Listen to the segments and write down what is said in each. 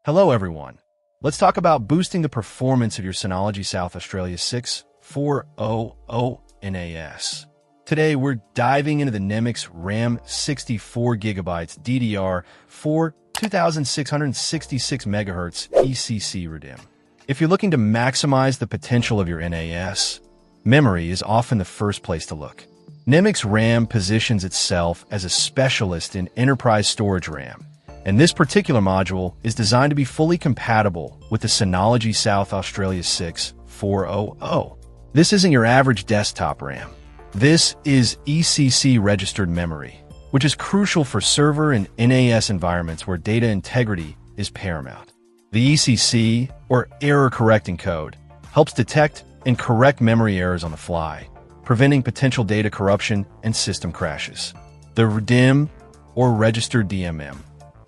Hello everyone. Let's talk about boosting the performance of your Synology SA6400 NAS. Today we're diving into the NEMIX RAM 64GB DDR4 2666MHz ECC RDIMM. If you're looking to maximize the potential of your NAS, memory is often the first place to look. NEMIX RAM positions itself as a specialist in enterprise storage RAM, and this particular module is designed to be fully compatible with the Synology SA6400. This isn't your average desktop RAM. This is ECC registered memory, which is crucial for server and NAS environments where data integrity is paramount. The ECC, or error correcting code, helps detect and correct memory errors on the fly, preventing potential data corruption and system crashes. The RDIMM, or registered DMM,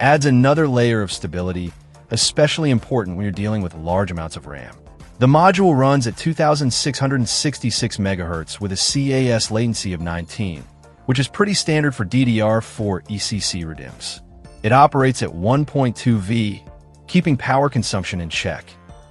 adds another layer of stability, especially important when you're dealing with large amounts of RAM. The module runs at 2666 MHz with a CAS latency of 19, which is pretty standard for DDR4 ECC RDIMMs. It operates at 1.2 V, keeping power consumption in check.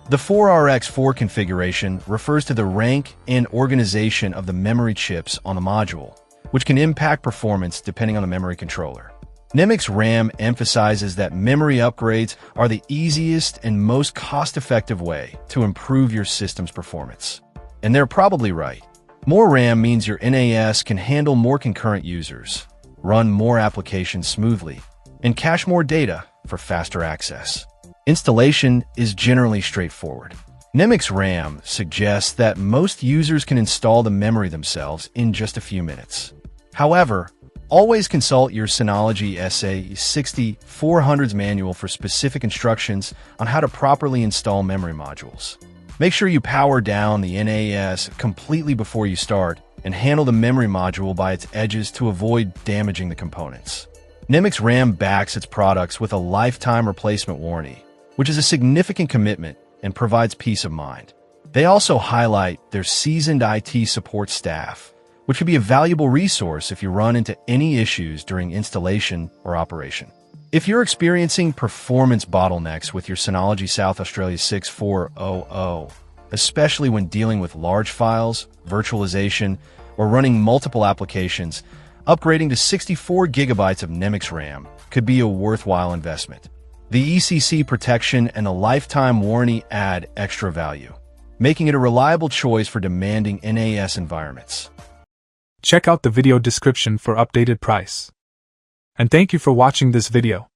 The 4RX4 configuration refers to the rank and organization of the memory chips on the module, which can impact performance depending on the memory controller. NEMIX RAM emphasizes that memory upgrades are the easiest and most cost-effective way to improve your system's performance. And they're probably right. More RAM means your NAS can handle more concurrent users, run more applications smoothly, and cache more data for faster access. Installation is generally straightforward. NEMIX RAM suggests that most users can install the memory themselves in just a few minutes. However, always consult your Synology SA6400's manual for specific instructions on how to properly install memory modules. Make sure you power down the NAS completely before you start and handle the memory module by its edges to avoid damaging the components. NEMIX RAM backs its products with a lifetime replacement warranty, which is a significant commitment and provides peace of mind. They also highlight their seasoned IT support staff, which could be a valuable resource if you run into any issues during installation or operation. If you're experiencing performance bottlenecks with your Synology SA6400, especially when dealing with large files, virtualization, or running multiple applications, upgrading to 64 GB of NEMIX RAM could be a worthwhile investment. The ECC protection and the lifetime warranty add extra value, making it a reliable choice for demanding NAS environments. Check out the video description for updated price. And thank you for watching this video.